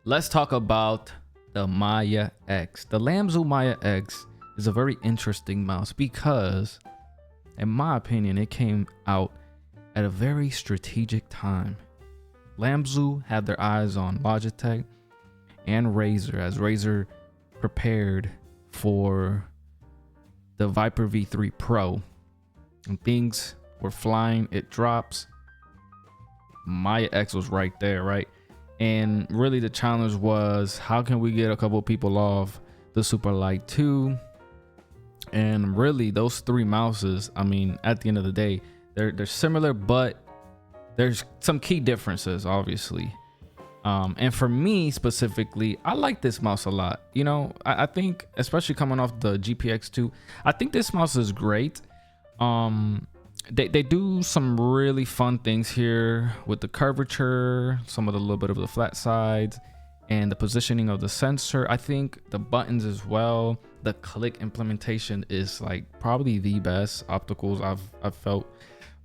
let's talk about the Maya X. The Lamzu Maya X is a very interesting mouse because, in my opinion, it came out at a very strategic time. Lamzu had their eyes on Logitech and Razer as Razer prepared for the Viper V3 Pro, and things were flying. It drops. Maya X was right there, right? And really the challenge was, how can we get a couple people off the Superlight 2? And really those three mouses, I mean, at the end of the day, they're similar, but there's some key differences, obviously. And for me specifically, I like this mouse a lot. You know, I think, especially coming off the GPX2, I think this mouse is great. They do some really fun things here with the curvature, some of the little bit of the flat sides, and the positioning of the sensor. I think the buttons as well, the click implementation is like probably the best opticals I've felt.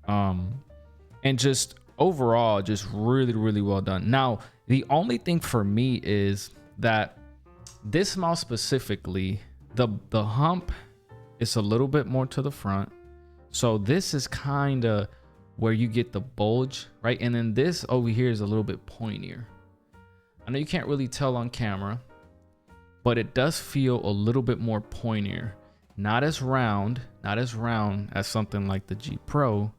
And just overall, just really well done. Now, the only thing for me is that this mouse specifically, the hump is a little bit more to the front. So this is kind of where you get the bulge, right? And then this over here is a little bit pointier. I know you can't really tell on camera, but it does feel a little bit more pointier. Not as round as something like the G Pro.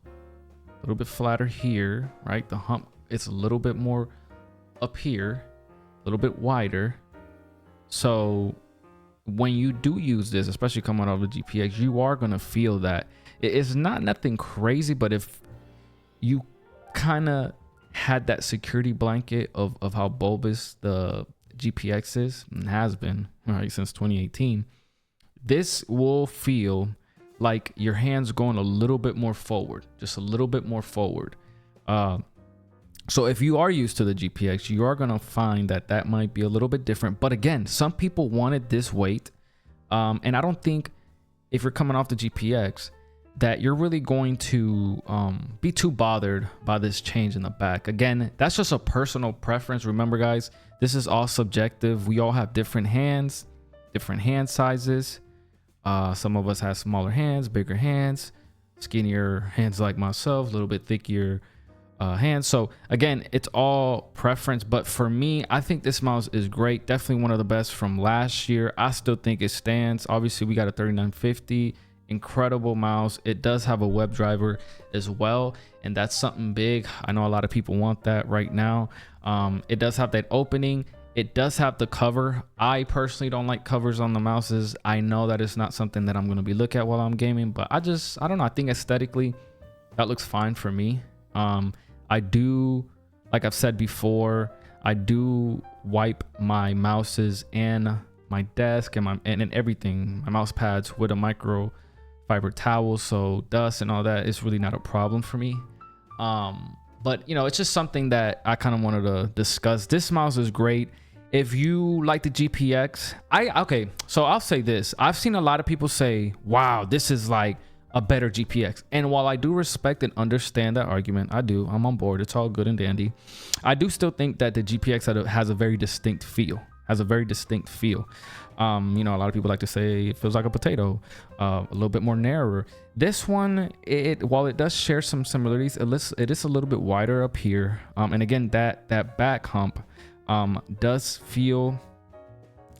A little bit flatter here, right? The hump, it's a little bit more up here, a little bit wider. So when you do use this, especially coming out of the GPX, you are gonna feel that. It's not nothing crazy, but if you kind of had that security blanket of how bulbous the GPX is and has been, right, since 2018, this will feel like your hands going a little bit more forward, just a little bit more forward. So if you are used to the GPX, you are gonna find that that might be a little bit different. But again, some people wanted this weight, and I don't think if you're coming off the GPX that you're really going to be too bothered by this change in the back. Again, that's just a personal preference. Remember, guys, this is all subjective. We all have different hands, different hand sizes. Some of us have smaller hands, bigger hands, skinnier hands like myself, a little bit thicker hands. So again, it's all preference, but for me, I think this mouse is great. Definitely one of the best from last year. I still think it stands. Obviously, we got a 3950. Incredible mouse. It does have a web driver as well, and that's something big. I know a lot of people want that right now. It does have that opening. It does have the cover. I personally don't like covers on the mouses. I know that it's not something that I'm going to be looking at while I'm gaming, but I don't know. I think aesthetically that looks fine for me. I do, like I've said before, I do wipe my mouses and my desk and everything, my mouse pads, with a microfiber towel, so dust and all that is really not a problem for me. But you know, it's just something that I kind of wanted to discuss. This mouse is great. If you like the GPX, okay, so I'll say this. I've seen a lot of people say, wow, this is like a better GPX. And while I do respect and understand that argument, I'm on board. It's all good and dandy. I do still think that the GPX has a very distinct feel. You know, a lot of people like to say it feels like a potato, a little bit more narrower. This one, while it does share some similarities, it is a little bit wider up here. And again, that back hump does feel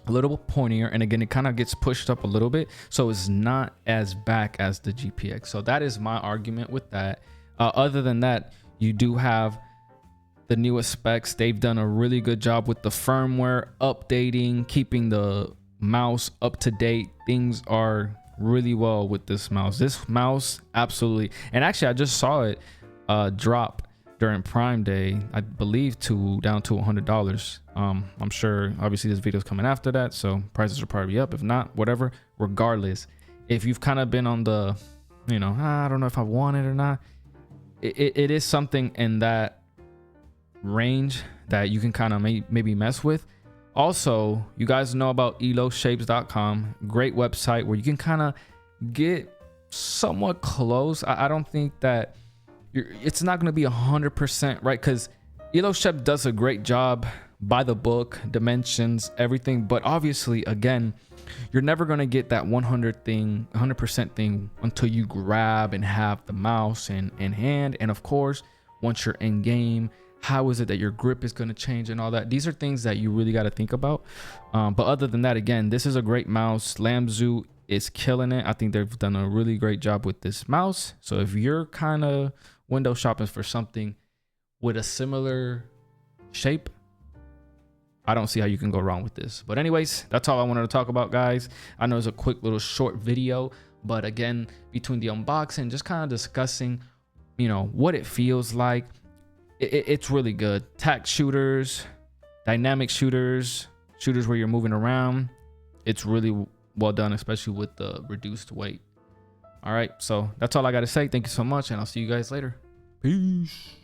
a little pointier, and again, it kind of gets pushed up a little bit, so it's not as back as the GPX. So that is my argument with that. Other than that, you do have the newest specs. They've done a really good job with the firmware updating, keeping the mouse up to date. Things are really well with this mouse. This mouse, absolutely. And actually, I just saw it drop during Prime Day, I believe, down to $100. I'm sure obviously this video is coming after that, so prices will probably be up. If not, whatever. Regardless, if you've kind of been on the, you know, I don't know if I want it or not, it is something in that range that you can kind of maybe mess with. Also, you guys know about eloshapes.com. Great website where you can kind of get somewhat close. I don't think that it's not going to be 100% right, because Elo Shep does a great job by the book, dimensions, everything. But obviously, again, you're never going to get that 100% thing until you grab and have the mouse in hand. And of course, once you're in game, how is it that your grip is going to change and all that? These are things that you really got to think about. But other than that, again, this is a great mouse. Lamzu is killing it. I think they've done a really great job with this mouse. So if you're kind of window shopping for something with a similar shape, I don't see how you can go wrong with this. But anyways, that's all I wanted to talk about, guys. I know it's a quick little short video, but again, between the unboxing, just kind of discussing, you know, what it feels like. It's really good. Tac shooters, dynamic shooters, shooters where you're moving around. It's really well done, especially with the reduced weight. All right, so that's all I got to say. Thank you so much, and I'll see you guys later. Peace.